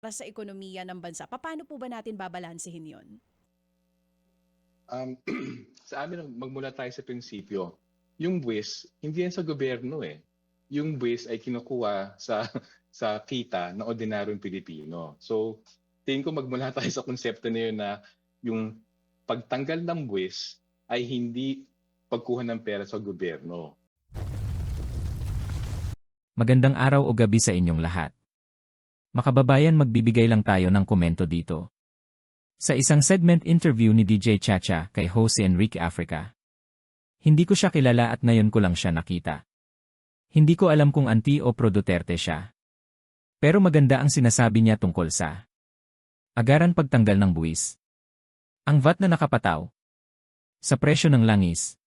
para sa ekonomiya ng bansa. Paano po ba natin babalansehin yon? Um, sa amin, magmula tayo sa prinsipyo. Yung buwis, hindi yan sa gobyerno eh. Yung buwis ay kinukuha sa sa kita ng ordinaryong Pilipino. So, tingin ko magmula tayo sa konsepto na yun na yung pagtanggal ng buwis ay hindi pagkuha ng pera sa gobyerno. Magandang araw o gabi sa inyong lahat. Makababayan, magbibigay lang tayo ng komento dito. Sa isang segment interview ni DJ Chacha kay Jose Enrique Africa. Hindi ko siya kilala at ngayon ko lang siya nakita. Hindi ko alam kung anti o pro Duterte siya. Pero maganda ang sinasabi niya tungkol sa agaran pagtanggal ng buwis. Ang VAT na nakapataw sa presyo ng langis.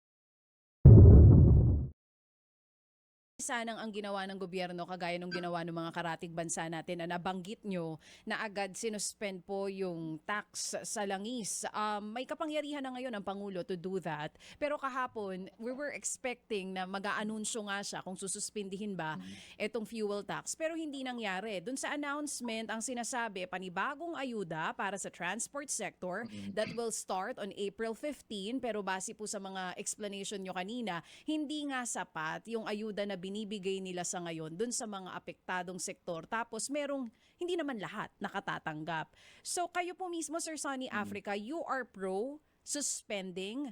Sanang ang ginawa ng gobyerno kagaya ng ginawa ng mga karatig bansa natin na nabanggit nyo na agad sinuspend po yung tax sa langis. May kapangyarihan na ngayon ang Pangulo to do that. Pero kahapon, we were expecting na mag-aanunsyo nga siya kung sususpindihin ba itong fuel tax. Pero hindi nangyari. Doon sa announcement, ang sinasabi, panibagong ayuda para sa transport sector that will start on April 15. Pero base po sa mga explanation nyo kanina, hindi nga sapat yung ayuda na binibigay nila sa ngayon dun sa mga apektadong sektor. Tapos merong hindi naman lahat nakatatanggap. So kayo po mismo, Sir Sonny Africa, you are pro suspending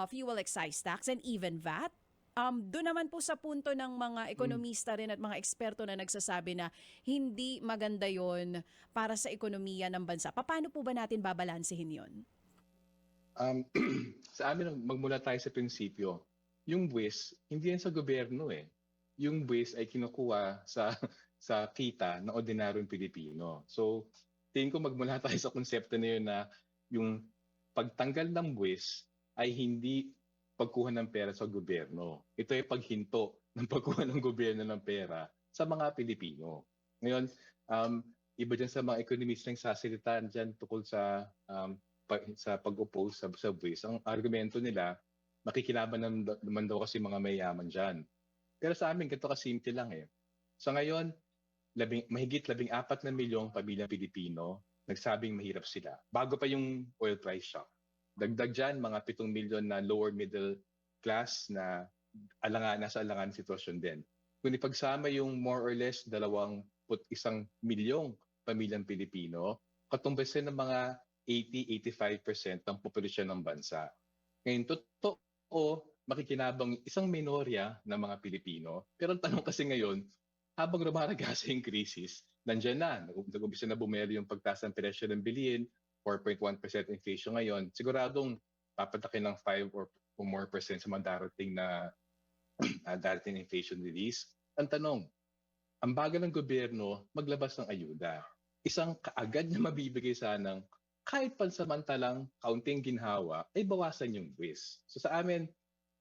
fuel excise tax and even VAT. Doon naman po sa punto ng mga ekonomista rin at mga eksperto na nagsasabi na hindi maganda yon para sa ekonomiya ng bansa. Paano po ba natin babalansehin yon? Um, sa amin, magmula tayo sa prinsipyo. Yung buwis, hindi yan sa gobyerno eh. Yung buwis ay kinukuha sa sa kita ng ordinaryong Pilipino. So, tingin ko magmula tayo sa konsepto na yun na yung pagtanggal ng buwis ay hindi pagkuha ng pera sa gobyerno. Ito ay paghinto ng pagkuha ng gobyerno ng pera sa mga Pilipino. Ngayon, iba dyan sa mga ekonomista ng sasalita dyan tungkol sa sa pag-oppose sa buwis. Ang argumento nila, naman daw kasi mga mayaman dyan. Pero sa amin, ganito kasimple lang eh. So ngayon, mahigit 14 na milyong pamilyang Pilipino nagsabing mahirap sila. Bago pa yung oil price shock. Dagdag dyan, mga 7 milyon na lower middle class na nasa alangan sitwasyon din. Kung ipagsama yung more or less 21 milyong pamilyang Pilipino, katumbasan ng mga 80-85% ng populasyon ng bansa. Ngayon, totoo, makikinabang isang minorya ng mga Pilipino. Pero ang tanong kasi ngayon, habang rumaragasa yung krisis, nandiyan na. Nag-umpisa na bumeli yung pagtaas ng presyo ng bilihin, 4.1% inflation ngayon. Siguradong papataki ng 5 or more percent sa mga darating inflation release. Ang tanong, ang bagal ng gobyerno maglabas ng ayuda. Isang kaagad na mabibigay sanang kahit pansamantalang kaunting ginhawa, ay bawasan yung buwis. So sa amin,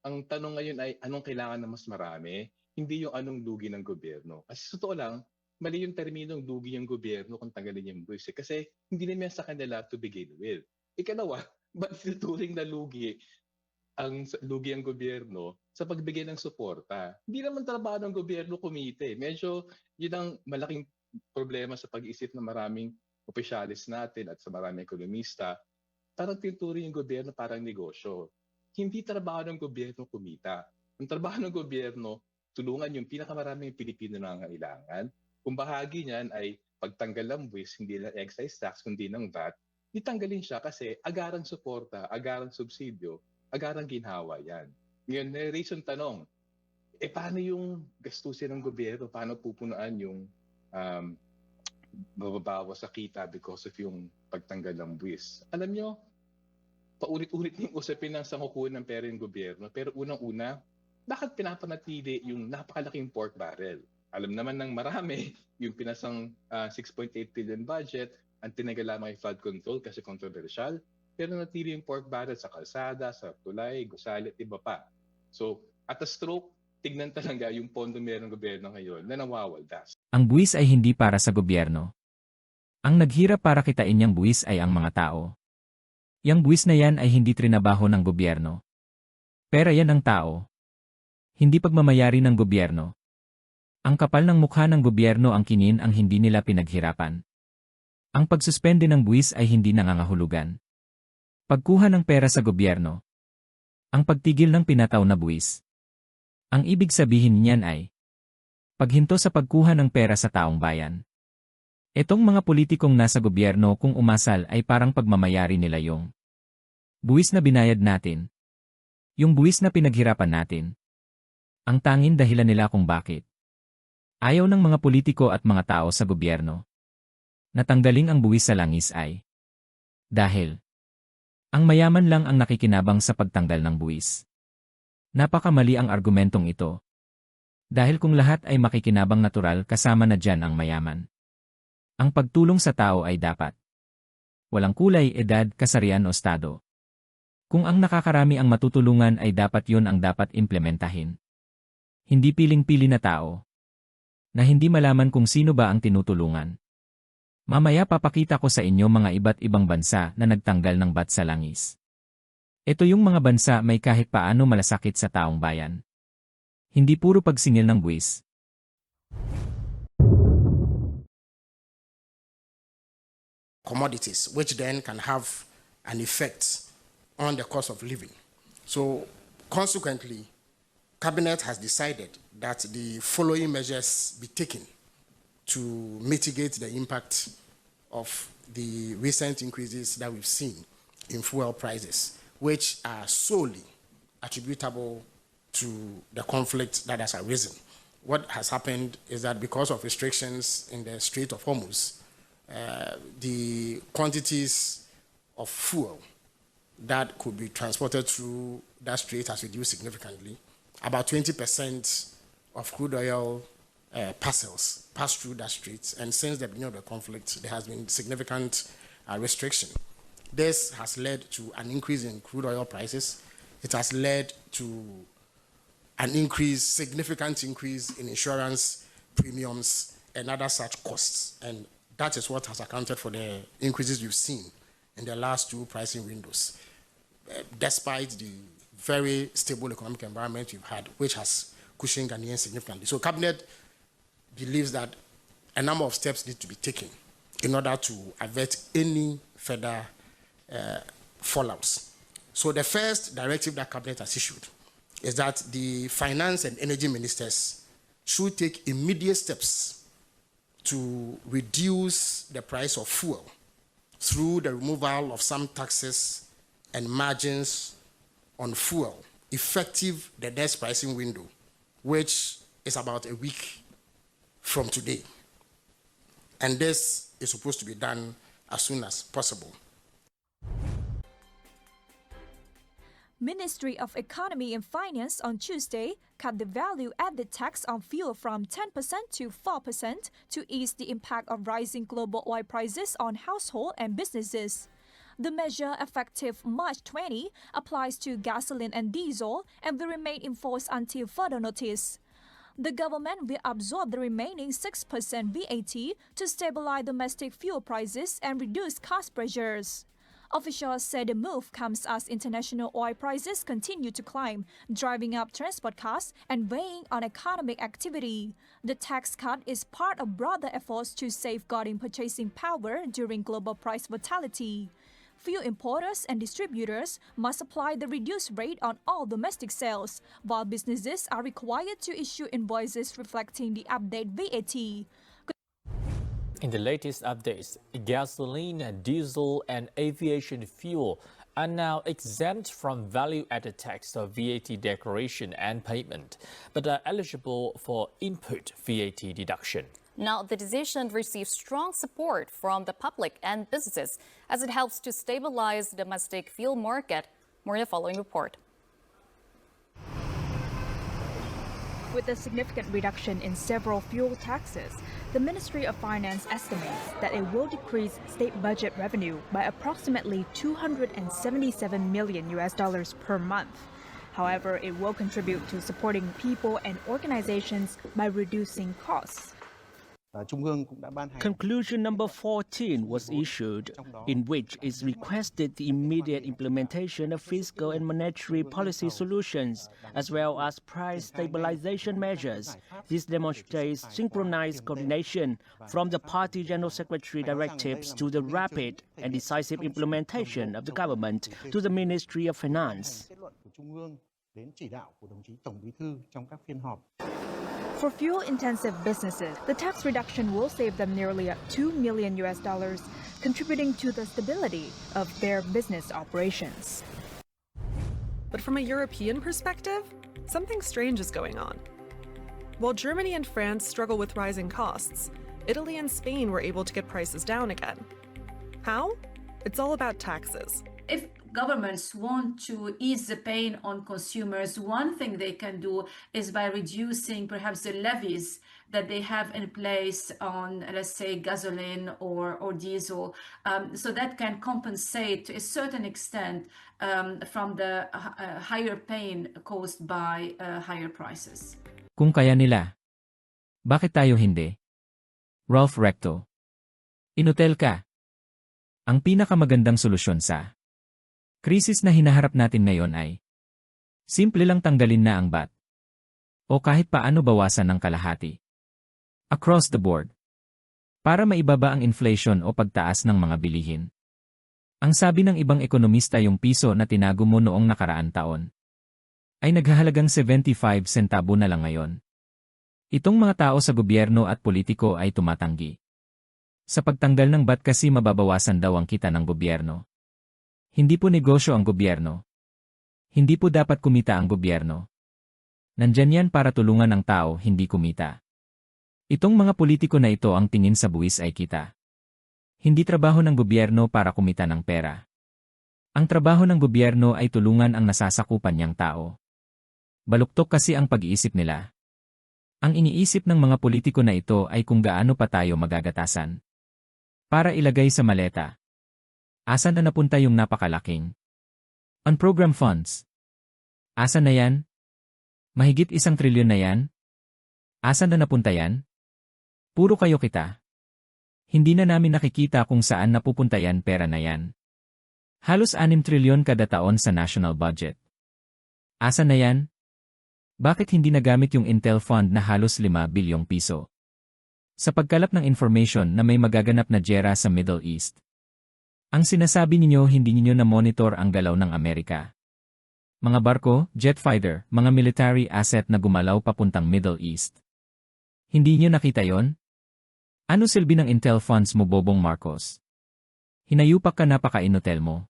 ang tanong ngayon ay anong kailangan na mas marami, hindi yung anong lugi ng gobyerno. Kasi sa totoo lang, mali yung terminong lugi yung gobyerno kung tanggalin yung buwis. Kasi hindi naman sa kanila to begin with. Ikalawa, ba't tuturing na lugi ang gobyerno sa pagbigay ng suporta? Hindi naman trabaho ng gobyerno kumite. Medyo yun ang malaking problema sa pag-iisip ng maraming opisyalis natin at sa maraming ekonomista. Parang tinuturing yung gobyerno parang negosyo. Hindi trabaho ng gobyerno kumita. Ang trabaho ng gobyerno, tulungan yung pinakamaraming Pilipino na nangangailangan. Kung bahagi niyan ay pagtanggal ng buwis, hindi lang excise tax, kundi ng VAT, itanggalin siya kasi agarang suporta, agarang subsidyo, agarang ginhawa yan. Ngayon, na-raise yung tanong, paano yung gastusin ng gobyerno? Paano pupunaan yung mababawas sa kita because of yung pagtanggal ng buwis? Alam nyo, paulit-ulit yung usapin ng sangkukuhan ng pera yung gobyerno. Pero unang-una, bakit pinapanatili yung napakalaking pork barrel? Alam naman ng marami, yung pinasang 6.8 billion budget, ang tinagal lamang ay flood control kasi controversial, pero natili yung pork barrel sa kalsada, sa tulay, gusali at iba pa. So, at a stroke, tignan talaga yung pondo meron ng gobyerno ngayon na nawawaldas. Ang buwis ay hindi para sa gobyerno. Ang naghirap para kitain niyang buwis ay ang mga tao. Yang buwis na yan ay hindi trinabaho ng gobyerno. Pera yan ang tao. Hindi pagmamayari ng gobyerno. Ang kapal ng mukha ng gobyerno ang kinin ang hindi nila pinaghirapan. Ang pagsuspende ng buwis ay hindi nangangahulugan. Pagkuha ng pera sa gobyerno. Ang pagtigil ng pinataw na buwis. Ang ibig sabihin niyan ay paghinto sa pagkuha ng pera sa taong bayan. Itong mga politikong nasa gobyerno kung umasal ay parang pagmamayari nila yung buwis na binayad natin. Yung buwis na pinaghirapan natin. Ang tanging dahilan nila kung bakit ayaw ng mga politiko at mga tao sa gobyerno natanggaling ang buwis sa langis ay dahil ang mayaman lang ang nakikinabang sa pagtanggal ng buwis. Napakamali ang argumentong ito. Dahil kung lahat ay makikinabang natural kasama na dyan ang mayaman. Ang pagtulong sa tao ay dapat walang kulay, edad, kasarian o estado. Kung ang nakakarami ang matutulungan ay dapat yun ang dapat implementahin. Hindi piling-pili na tao na hindi malaman kung sino ba ang tinutulungan. Mamaya papakita ko sa inyo mga iba't ibang bansa na nagtanggal ng bat sa langis. Ito yung mga bansa may kahit paano malasakit sa taong bayan. Hindi puro pagsingil ng buwis. Commodities, which then can have an effect on the cost of living. So, consequently, Cabinet has decided that the following measures be taken to mitigate the impact of the recent increases that we've seen in fuel prices, which are solely attributable to the conflict that has arisen. What has happened is that because of restrictions in the Strait of Hormuz, the quantities of fuel that could be transported through that strait has reduced significantly. About 20% of crude oil parcels pass through that strait, and since the beginning of the conflict, there has been significant restriction. This has led to an increase in crude oil prices. It has led to an significant increase in insurance premiums and other such costs. And that is what has accounted for the increases we've seen in the last two pricing windows, despite the very stable economic environment we've had, which has cushioned Ghanaians significantly. So Cabinet believes that a number of steps need to be taken in order to avert any further fallouts. So the first directive that Cabinet has issued is that the finance and energy ministers should take immediate steps to reduce the price of fuel through the removal of some taxes and margins on fuel, effective the next pricing window, which is about a week from today. And this is supposed to be done as soon as possible. Ministry of Economy and Finance on Tuesday cut the value-added tax on fuel from 10% to 4% to ease the impact of rising global oil prices on households and businesses. The measure, effective March 20, applies to gasoline and diesel and will remain in force until further notice. The government will absorb the remaining 6% VAT to stabilize domestic fuel prices and reduce cost pressures. Officials said the move comes as international oil prices continue to climb, driving up transport costs and weighing on economic activity. The tax cut is part of broader efforts to safeguarding purchasing power during global price volatility. Fuel importers and distributors must apply the reduced rate on all domestic sales, while businesses are required to issue invoices reflecting the updated VAT. In the latest updates, gasoline, diesel, and aviation fuel are now exempt from value-added tax or VAT declaration and payment, but are eligible for input VAT deduction. Now, the decision receives strong support from the public and businesses as it helps to stabilize the domestic fuel market. More in the following report. With a significant reduction in several fuel taxes, the Ministry of Finance estimates that it will decrease state budget revenue by approximately $277 million per month. However, it will contribute to supporting people and organizations by reducing costs. Conclusion number 14 was issued, in which is requested the immediate implementation of fiscal and monetary policy solutions, as well as price stabilization measures. This demonstrates synchronized coordination from the Party General Secretary directives to the rapid and decisive implementation of the government to the Ministry of Finance. For fuel-intensive businesses, the tax reduction will save them nearly $2 million, contributing to the stability of their business operations. But from a European perspective, something strange is going on. While Germany and France struggle with rising costs, Italy and Spain were able to get prices down again. How? It's all about taxes. If governments want to ease the pain on consumers, one thing they can do is by reducing perhaps the levies that they have in place on, let's say, gasoline or diesel. So that can compensate to a certain extent from the higher pain caused by higher prices. Kung kaya nila, bakit tayo hindi? Ralph Recto. Inutel ka. Ang pinakamagandang solusyon sa krisis na hinaharap natin ngayon ay simple lang tanggalin na ang VAT o kahit paano bawasan ng kalahati across the board para maibaba ang inflation o pagtaas ng mga bilihin. Ang sabi ng ibang ekonomista, yung piso na tinago mo noong nakaraan taon ay naghahalagang 75 sentabo na lang ngayon. Itong mga tao sa gobyerno at politiko ay tumatanggi. Sa pagtanggal ng VAT kasi mababawasan daw ang kita ng gobyerno. Hindi po negosyo ang gobyerno. Hindi po dapat kumita ang gobyerno. Nandyan yan para tulungan ang tao, hindi kumita. Itong mga politiko na ito ang tingin sa buwis ay kita. Hindi trabaho ng gobyerno para kumita ng pera. Ang trabaho ng gobyerno ay tulungan ang nasasakupan niyang tao. Baluktok kasi ang pag-iisip nila. Ang iniisip ng mga politiko na ito ay kung gaano pa tayo magagatasan para ilagay sa maleta. Asan na napunta yung napakalaking on-program funds? Asan na yan? Mahigit 1 trilyon na yan? Asan na napunta yan? Puro kayo kita. Hindi na namin nakikita kung saan napupunta yan pera na yan. Halos 6 trilyon kada taon sa national budget. Asan na yan? Bakit hindi nagamit yung Intel Fund na halos 5 bilyong piso? Sa pagkalap ng information na may magaganap na giyera sa Middle East. Ang sinasabi ninyo hindi ninyo na-monitor ang galaw ng Amerika. Mga barko, jet fighter, mga military asset na gumalaw papuntang Middle East. Hindi niyo nakita yon? Ano silbi ng Intel Funds mo, Bobong Marcos? Hinayupak ka napaka-inutel mo.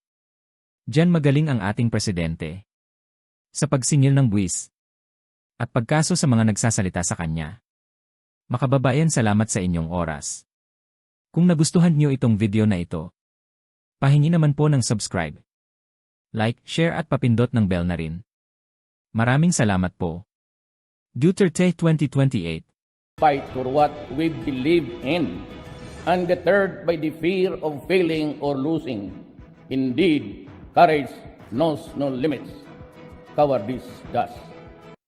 Diyan magaling ang ating presidente. Sa pagsingil ng buwis. At pagkaso sa mga nagsasalita sa kanya. Makababayan, salamat sa inyong oras. Kung nagustuhan niyo itong video na ito, pahingi naman po ng subscribe, like, share at papindot ng bell na rin. Maraming salamat po. Duterte 2028. Fight for what we believe in, undeterred by the fear of failing or losing. Indeed, courage knows no limits. Cowardice does.